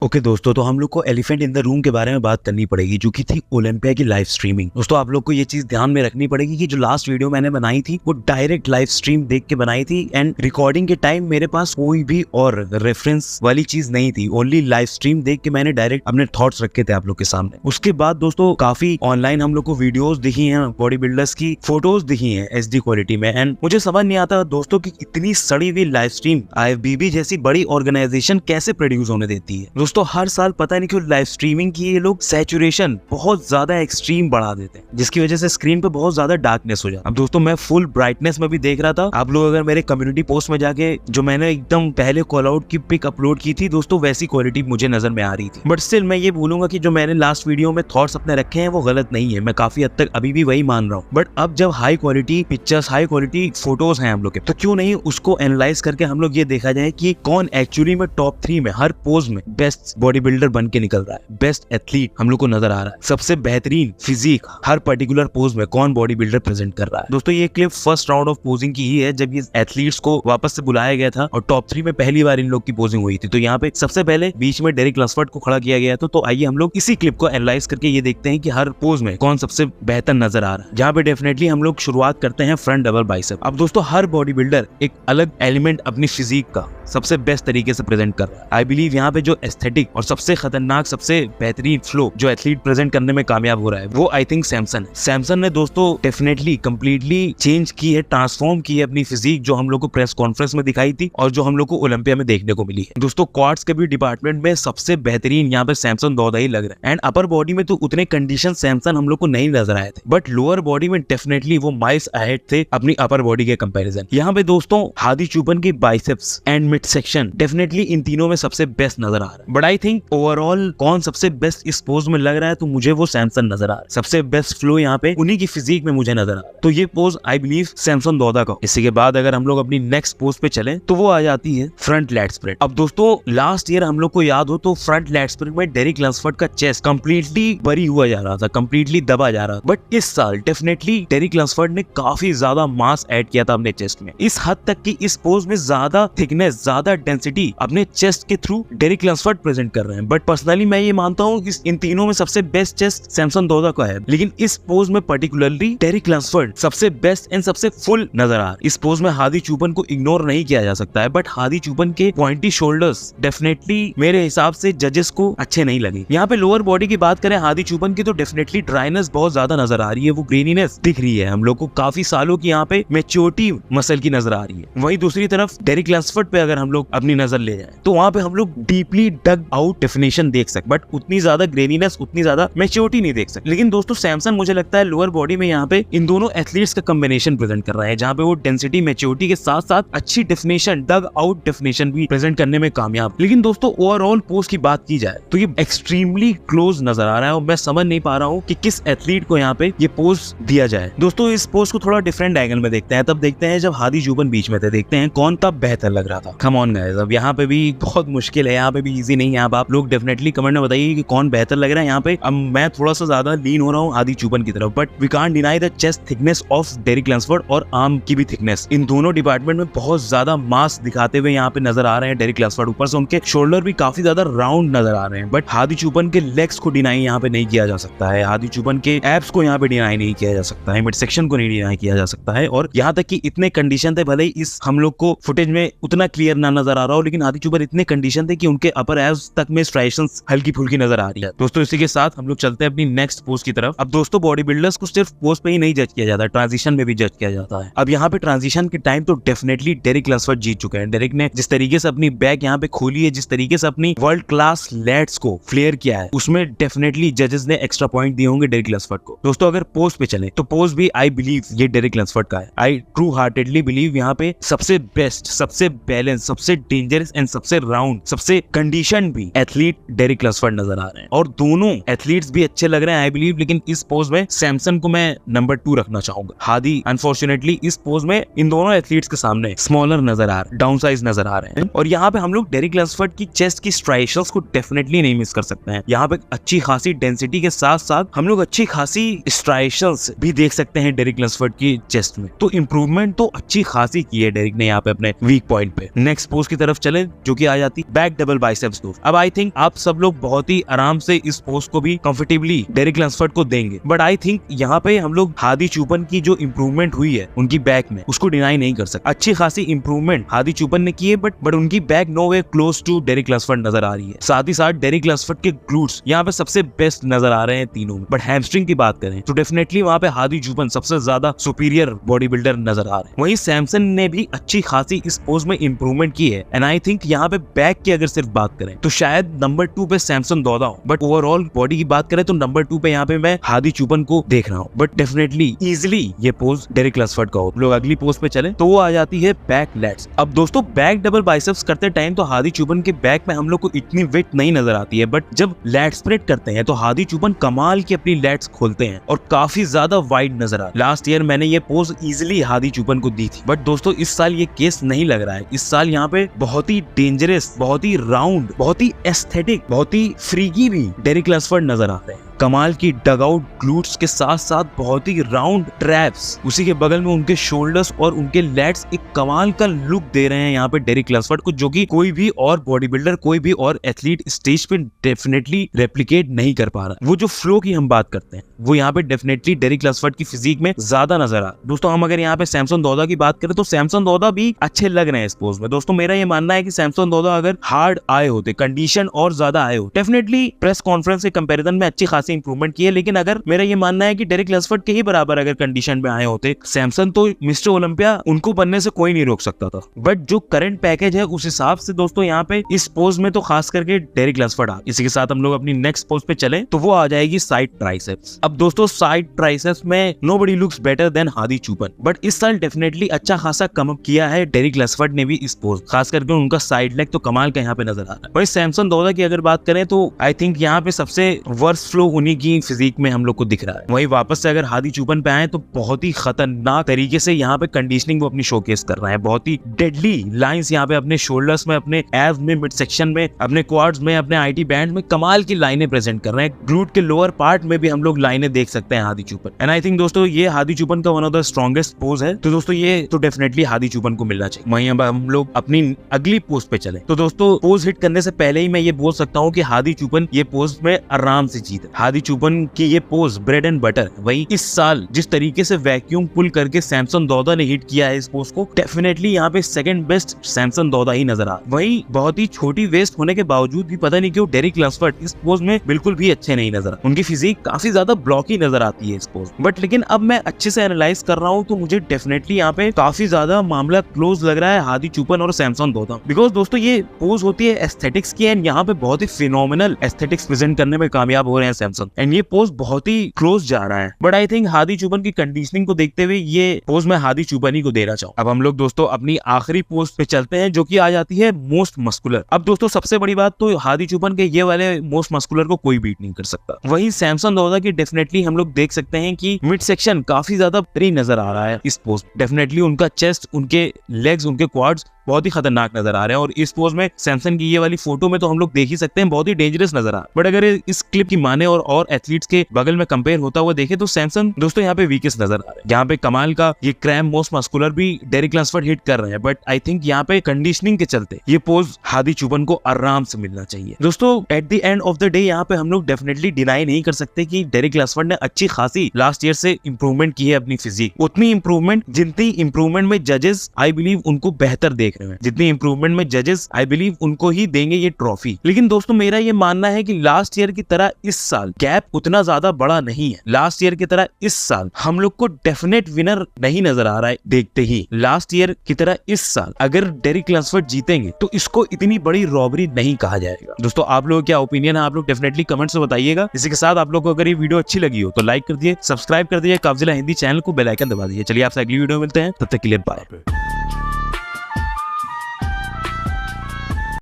Okay दोस्तों, तो हम लोग को एलिफेंट इन द रूम के बारे में बात करनी पड़ेगी, जो कि थी ओलंपिया की लाइव स्ट्रीमिंग। दोस्तों आप लोग को ये चीज ध्यान में रखनी पड़ेगी कि जो लास्ट वीडियो मैंने बनाई थी वो डायरेक्ट लाइव स्ट्रीम देख के बनाई थी एंड रिकॉर्डिंग के टाइम मेरे पास कोई भी और रेफरेंस वाली चीज नहीं थी। ओनली लाइव स्ट्रीम देख के मैंने डायरेक्ट अपने थॉट्स रखे थे आप लोग के सामने। उसके बाद दोस्तों काफी ऑनलाइन हम लोग को वीडियोस दिखी हैं, बॉडी बिल्डर्स की फोटोज दिखी हैं HD क्वालिटी में, एंड मुझे समझ नहीं आता दोस्तों की इतनी सड़ी हुई लाइव स्ट्रीम IFBB जैसी बड़ी ऑर्गेनाइजेशन कैसे प्रोड्यूस होने देती है। दोस्तों हर साल पता नहीं क्यों लाइव स्ट्रीमिंग की ये लोग सैचुरेशन बहुत ज्यादा एक्सट्रीम बढ़ा देते हैं, जिसकी वजह से स्क्रीन पे बहुत ज्यादा डार्कनेस हो जाता है। अब दोस्तों मैं फुल ब्राइटनेस में भी देख रहा था। आप लोग अगर मेरे कम्युनिटी पोस्ट में जाके जो मैंने एकदम पहले कॉल आउट की पिक अपलोड की थी दोस्तों, वैसी क्वालिटी मुझे नजर में आ रही थी। बट स्टिल मैं ये बोलूंगा कि जो मैंने लास्ट वीडियो में थॉट्स अपने रखे हैं वो गलत नहीं है। मैं काफी हद तक अभी भी वही मान रहा हूँ। बट अब जब high quality pictures, high quality photos हैं हम लोग के, तो क्यों नहीं उसको एनालाइज करके हम लोग ये देखा जाए कि कौन एक्चुअली में टॉप 3 में हर पोज में बेस्ट बॉडी बिल्डर बन के निकल रहा है, बेस्ट एथलीट हम लोग को नजर आ रहा है, सबसे बेहतरीन फिजिक हर पर्टिकुलर पोज में कौन बॉडी बिल्डर प्रेजेंट कर रहा है। दोस्तों ये clip first round of posing की ही है, जब ये एथलीट्स को वापस से बुलाया गया था और टॉप 3 में पहली बार इन लोग की पोजिंग हुई थी। तो यहाँ पे सबसे पहले बीच में डेरिक लसफर्ड को खड़ा किया गया था। तो आइए हम लोग इसी क्लिप को एनालाइज करके ये देखते हैं कि हर पोज में कौन सबसे बेहतर नजर आ रहा है। जहाँ पे डेफिनेटली हम लोग शुरुआत करते हैं फ्रंट डबल बाइसेप। अब दोस्तों हर बॉडी बिल्डर एक अलग एलिमेंट अपनी फिजिक का सबसे बेस्ट तरीके से प्रेजेंट कर रहा है। आई बिलीव यहाँ पे जो एस्थेटिक और सबसे खतरनाक, सबसे बेहतरीन फ्लो जो एथलीट प्रेजेंट करने में कामयाब हो रहा है वो आई थिंक सैमसन है। सैमसन ने दोस्तों डेफिनेटली कंप्लीटली चेंज की है, ट्रांसफॉर्म की है अपनी फिजिक, जो हम लोग को प्रेस कॉन्फ्रेंस में दिखाई थी और जो हम लोग को ओलंपिया में देखने को मिली है। दोस्तों क्वाड्स के भी डिपार्टमेंट में सबसे बेहतरीन यहाँ पे सैमसन दौदा ही लग रहा है। एंड अपर बॉडी में तो उतने कंडीशन सैमसन हम लोग को नहीं नजर आए थे, बट लोअर बॉडी में डेफिनेटली वो माइल्स अहेड थे अपनी अपर बॉडी के कंपैरिजन। यहाँ पे दोस्तों हादी चुपन की biceps and mid section definitely in तीनों में सबसे बेस्ट नजर आ रहा है। बट आई थिंक ओवरऑल कौन सबसे बेस्ट इस पोज में लग रहा है तो मुझे वो सैमसन नजर आ रहा है। सबसे बेस्ट फ्लो यहाँ पे उन्हीं की फिजिक में मुझे नजर आ रहा है। तो ये पोज आई बिलीव सैमसन दौदा का। इसी के बाद अगर हम लोग अपनी नेक्स्ट पोज पे चले तो वो आ जाती है फ्रंट लैट स्प्रेड। अब दोस्तों लास्ट ईयर हम लोग को याद हो तो फ्रंट लैट स्प्रेड में डेरिक लसफर्ड का चेस्ट कंप्लीटली बरी हुआ जा रहा था, कंप्लीटली दबा जा रहा था। बट इस साल डेफिनेटली डेरिक लसफर्ड ने काफी ज्यादा मास ऐड किया था अपने चेस्ट में, इस हद तक कि इस पोज में ज्यादा थिकनेस, ज्यादा डेंसिटी अपने चेस्ट के थ्रू डेरिक लसफर्ड प्रेजेंट कर रहे हैं। बट पर्सनली मैं ये मानता हूँ कि इन तीनों में सबसे बेस्ट चेस्ट सैमसन दौदा का है, लेकिन इस पोज में पर्टिकुलरली डेरिक लसफर्ड सबसे बेस्ट एंड सबसे फुल नजर आ रहा है। इस पोज में हादी चुपन को इग्नोर नहीं किया जा सकता है, बट हादी चुपन के पॉइंटी शोल्डर्स डेफिनेटली मेरे हिसाब से जजेस को अच्छे नहीं लगे। यहाँ पे लोअर बॉडी की बात करें हादी चुपन की तो डेफिनेटली ड्राइनेस बहुत ज्यादा नजर आ रही है, वो ग्रेनीनेस दिख रही है हम लोग को, काफी सालों की यहाँ पे मैच्योरिटी मसल की नजर आ रही है। वहीं दूसरी तरफ डेरिक लसफर्ड पे अगर हम लोग अपनी नजर ले जाए तो वहाँ पे हम लोग डीपली डग आउट डेफिनेशन देख सकते, बट उतनी ज्यादा ग्रेनीनेस, उतनी ज्यादा मैच्योरिटी नहीं देख सकते। लेकिन दोस्तों सैमसन मुझे लगता है लोअर बॉडी में यहाँ पे इन दोनों एथलीट्स का कॉम्बिनेशन प्रेजेंट कर रहा है, जहाँ पे वो डेंसिटी, मैच्योरिटी के साथ साथ अच्छी डेफिनेशन, डग आउट डेफिनेशन भी प्रेजेंट करने में कामयाब। लेकिन दोस्तों ओवरऑल पोज की बात की जाए तो ये एक्सट्रीमली क्लोज नजर आ रहा है और मैं समझ नहीं पा रहा हूँ कि किस एथलीट को यहाँ पे ये पोज दिया जाए। दोस्तों इस पोज को थोड़ा डिफरेंट एंगल में देखते हैं, तब देखते हैं जब हादी चुपन बीच में थे, देखते हैं कौन तब बेहतर लग रहा था। कम ऑन गाइस, अब यहाँ पे भी बहुत मुश्किल है, यहाँ पे भी इजी नहीं है। अब आप लोग डेफिनेटली कमेंट में बताइए कि कौन बेहतर लग रहा है। यहाँ पे अब मैं थोड़ा सा ज्यादा लीन हो रहा हूँ हादी चुपन की तरफ, but we can't deny the chest thickness of Derek Lunsford और आर्म की भी थिकनेस। इन दोनों डिपार्टमेंट में बहुत ज्यादा मास दिखाते हुए यहाँ पे नजर आ रहे हैं डेरिक लसफर्ड। ऊपर से उनके शोल्डर भी काफी ज्यादा राउंड नजर आ रहे हैं, बट हादी चुपन के लेग्स को डिनाई यहाँ पे नहीं किया जा सकता है, हादी चुपन के एब्स को यहाँ पे डिनाई नहीं किया जा सकता है, मिड सेक्शन को नहीं डिनाई किया जा सकता है। और यहाँ तक कि इतने कंडीशन थे, भले ही इस हम लोग को फुटेज में उतना क्लियर ना नजर आ रहा हो, लेकिन हादी चुपन इतने कंडीशन थे कि उनके अपर एब्स तक में स्ट्राइशंस हल्की फुल्की नजर आ रही है। दोस्तों इसी के साथ हम लोग चलते हैं अपनी नेक्स्ट पोज की तरफ। अब दोस्तों बॉडी बिल्डर्स को सिर्फ पोज पे ही नहीं जज किया जाता, ट्रांजिशन में भी जज किया जाता है। अब यहाँ पे ट्रांजिशन के टाइम तो डेफिनेटली डेरिक लसफर्ड जीत चुके हैं। डेरिक ने जिस तरीके से अपनी बैक यहाँ पे खोली है, जिस तरीके से अपनी वर्ल्ड क्लास लैट्स को फ्लेयर किया है, उसमें डेफिनेटली जजेस ने एक्स्ट्रा पॉइंट दिए होंगे डेरिक लसफर्ड को। दोस्तों अगर पोज पे चले तो पोज भी आई बिलीव ये डेरिक लसफर्ड का है। आई ट्रू हार्टेडली बिलीव यहाँ पे सबसे बेस्ट, सबसे बैलेंस, सबसे डेंजरस एंड सबसे राउंड, सबसे कंडीशन भी एथलीट डेरिक लसफर्ड नजर आ रहे हैं और दोनों एथलीट्स भी अच्छे लग रहे हैं आई बिलीव। लेकिन इस पोज में सैमसन को मैं नंबर 2 रखना चाहूंगा। हादी अनफॉर्चुनेटली इस पोज में इन दोनों एथलीट्स के सामने स्मॉलर नजर आ रहे हैं, डाउन साइज नजर आ रहे हैं। और यहाँ पे हम लोग डेरिक लसफर्ड की चेस्ट की स्ट्राइशंस को डेफिनेटली नहीं मिस कर सकते हैं। यहाँ पे अच्छी खासी डेंसिटी के साथ साथ हम लोग अच्छी खासी स्ट्राइशंस भी देख सकते हैं डेरिक लसफर्ड की चेस्ट में। तो इंप्रूवमेंट तो अच्छी खासी की है डेरिक ने यहाँ पे अपने वीक पॉइंट पे। नेक्स्ट पोज की तरफ चले जो कि आ जाती बैक डबल बाइसेप्स। दोस्त। अब आई थिंक आप सब लोग बहुत ही आराम से इस पोस्ट को भी कंफर्टेबली डेरिक लैम्सफोर्ड को देंगे, बट आई थिंक यहाँ पे हम लोग हादी चुपन की जो इम्प्रूवमेंट हुई है उनकी बैक में, उसको डिनाई नहीं कर सकते। अच्छी खासी इम्प्रूवमेंट हादी चुपन ने की है, बट उनकी back no way close to Derek Lunsford नजर आ रही है। साथ ही साथ डेरिक लैम्सफोर्ड के ग्लूट्स यहाँ पे सबसे बेस्ट नजर आ रहे हैं तीनों में, बट हैमस्ट्रिंग की बात करें तो डेफिनेटली वहाँ पे हादी चुपन सबसे ज्यादा सुपीरियर बॉडी बिल्डर नजर आ रहे हैं। वहीं सैमसन ने भी अच्छी खासी इस पोज में इम्प्रूवमेंट की है, एंड आई थिंक यहाँ पे बैक की अगर सिर्फ बात करें तो शायद नंबर 2 पे सैमसन दौदा हो, बट ओवरऑल बॉडी की बात करें तो नंबर 2 पे यहाँ पे मैं हादी चुपन को देख रहा हूँ। बट डेफिनेटली इजिली ये पोज डेरिक लैम्सफोर्ड का हो। लोग अगली पोज पे चले तो वो आ जाती है बैक लेट्स। अब दोस्तों बैक डबल बाइसेप्स करते टाइम तो हादी चुपन के बैक में हम लोग को इतनी वेट नहीं नजर आती है, बट जब लैट स्प्रेड करते हैं तो हादी चुपन कमाल की अपनी लैट्स खोलते हैं और काफी ज्यादा वाइड नजर आ। लास्ट ईयर मैंने ये पोज इजिली हादी चुपन को दी थी, बट दोस्तों इस साल ये केस नहीं लग रहा है। इस साल यहाँ पे बहुत ही डेंजरस, बहुत ही राउंड, बहुत ही एस्थेटिक, बहुत ही फ्रीकी भी डेरिक लैम्सफोर्ड नजर आ रहे हैं। कमाल की डगआउट ग्लूट्स के साथ साथ बहुत ही राउंड ट्रैप्स, उसी के बगल में उनके शोल्डर्स और उनके लेट्स एक कमाल का लुक दे रहे हैं यहाँ पे डेरिक लैम्सफोर्ड को, जो कि कोई भी और बॉडी बिल्डर, कोई भी और एथलीट स्टेज पे डेफिनेटली रेप्लिकेट नहीं कर पा रहा। वो जो फ्लो की हम बात करते हैं वो यहाँ पे डेफिनेटली डेरिक लैम्सफोर्ड की फिजिक में ज्यादा नजर आ रहा है। दोस्तों हम अगर यहाँ पे सैमसन दौदा की बात करें तो सैमसन दौदा भी अच्छे लग रहे हैं इस पोज में। दोस्तों मेरा ये मानना है कि सैमसन दौदा अगर हार्ड आए होते, कंडीशन और ज्यादा आए हो, डेफिनेटली प्रेस कॉन्फ्रेंस के कंपैरिजन में अच्छी खासी इंप्रूवमेंट की है। लेकिन अगर मेरा ये मानना है कि डेरिक लैम्सफोर्ड के ही बराबर अगर कंडीशन में आए होते सैमसन, तो मिस्टर ओलंपिया उनको बनने से कोई नहीं रोक सकता था। बट जो करंट पैकेज है उस हिसाब से दोस्तों यहाँ पे इस पोज में तो खास करके डेरिक लैम्सफोर्ड आ। इसी के साथ हम लोग अपनी नेक्स्ट पोज पे चले तो वो आ जाएगी साइड ट्राइसेप्स। अब दोस्तों साइड ट्राइसेप्स में nobody looks better than Hadi Choopan, but इस साल डेफिनेटली अच्छा खासा कम अप किया है डेरिक लैम्सफोर्ड ने भी इस पोज, खास करके उनका साइड लेग तो कमाल का यहाँ पे नजर आ रहा है। वही सैमसन दौदा की अगर बात करें तो आई थिंक यहाँ पे सबसे वर्स्ट फ्लो उन्हीं की फिजिक में हम लोग को दिख रहा है। वही वापस से अगर हादी चुपन पे आए तो बहुत ही खतरनाक तरीके से यहाँ पे कंडीशनिंग वो अपनी शोकेस कर रहे हैं। बहुत ही डेडली लाइंस यहाँ पे अपने शोल्डर्स में, अपने एब्स में, मिड सेक्शन में, अपने क्वाड्स में, अपने आईटी बैंड में कमाल की लाइनें प्रेजेंट कर रहे हैं। ग्लूट के लोअर पार्ट में भी हम लोग लाइनें देख सकते हैं हादी चुपन, एंड आई थिंक दोस्तों ये हादी चुपन का one of the strongest pose है। तो दोस्तों ये तो डेफिनेटली हादी चुपन को मिलना चाहिए। वहीं अब हम लोग अपनी अगली पोज पे चले तो दोस्तों पोज हिट करने से पहले ही मैं ये बोल सकता हूँ कि हादी चुपन ये पोज में आराम से जीत। हादी चुपन की ये पोज ब्रेड एंड बटर। वही इस साल जिस तरीके से वैक्यूम पुल करके सैमसन दौदा ने हिट किया है इस पोज को, डेफिनेटली यहाँ पे सेकंड बेस्ट सैमसन दौदा ही नजर आ। वही बहुत ही छोटी वेस्ट होने के बावजूद भी पता नहीं क्यों डेरिक लैम्सफोर्ड इस पोज में बिल्कुल भी अच्छे नहीं नजर आ। उनकी फिजिक काफी ज्यादा ब्लॉकी नजर आती है इस पोज, बट लेकिन अब मैं अच्छे से एनालाइज कर रहा हूँ तो मुझे डेफिनेटली यहाँ पे काफी ज्यादा मामला क्लोज लग रहा है हादी चुपन और सैमसन दौदा। बिकॉज दोस्तों ये पोज होती है एस्थेटिक्स की, एंड यहाँ पे बहुत ही फिनोमिनल एस्थेटिक्स प्रेजेंट करने में कामयाब हो रहे हैं सैमसन, एंड ये पोज बहुत ही क्लोज जा रहा है। But I think Hadi Choopan की कंडीशनिंग को देखते हुए ये पोज मैं हादी चुपन ही को देना चाहूँ। अब हम लोग दोस्तों अपनी आखिरी पोज पे चलते हैं जो कि आ जाती है मोस्ट मस्कुलर। अब दोस्तों सबसे बड़ी बात तो हादी चुपन के ये वाले मोस्ट मस्कुलर को कोई बीट नहीं कर सकता। वही सैमसन दौदा की डेफिनेटली हम लोग देख सकते हैं कि मिड सेक्शन काफी ज्यादा फ्री नजर आ रहा है इस पोज। डेफिनेटली उनका चेस्ट, उनके लेग्स, उनके क्वाड्स बहुत ही खतरनाक नजर आ रहे हैं, और इस पोज में सैमसन की ये वाली फोटो में तो हम लोग देख ही सकते हैं बहुत ही डेंजरस नजर आ। बट अगर इस क्लिप की माने और एथलीट्स के बगल में कंपेयर होता हुआ देखे तो सैमसन दोस्तों यहाँ पे वीकेस्ट नजर आ रहे हैं। यहाँ पे कमाल का ये क्रैम मोस्ट मस्कुलर भी डेरिक लैम्सफोर्ड हिट कर रहे हैं, बट आई थिंक यहाँ पे कंडीशनिंग के चलते ये पोज हादी चुपन को आराम से मिलना चाहिए। दोस्तों at the end of the day यहाँ पे हम लोग डेफिनेटली डिनाई नहीं कर सकते कि डेरिक लैम्सफोर्ड ने अच्छी खासी लास्ट ईयर से इंप्रूवमेंट की है अपनी फिजिक। उतनी इंप्रूवमेंट जितनी इंप्रूवमेंट में जजेस आई बिलीव उनको बेहतर देख रहे हैं, जितनी इंप्रूवमेंट में जजेस आई बिलीव उनको ही देंगे ये ट्रॉफी। लेकिन दोस्तों मेरा ये मानना है कि लास्ट ईयर की तरह इस साल गैप उतना ज्यादा बड़ा नहीं है। लास्ट ईयर की तरह इस साल हम लोग को डेफिनेट विनर नहीं नजर आ रहा है देखते ही। लास्ट ईयर की तरह इस साल अगर डेरिक लैम्सफोर्ड जीतेंगे तो इसको इतनी बड़ी रॉबरी नहीं कहा जाएगा। दोस्तों आप लोगों क्या ओपिनियन है, आप लोग डेफिनेटली कमेंट्स में बताइएगा। इसी के साथ आप लोग को अगर ये वीडियो अच्छी लगी हो तो लाइक कर दिए, सब्सक्राइब कर दिए काफजिला हिंदी चैनल को, बेल आइकन दबा दीजिए। चलिए आपसे अगली वीडियो मिलते हैं, तब तक के लिए बाय।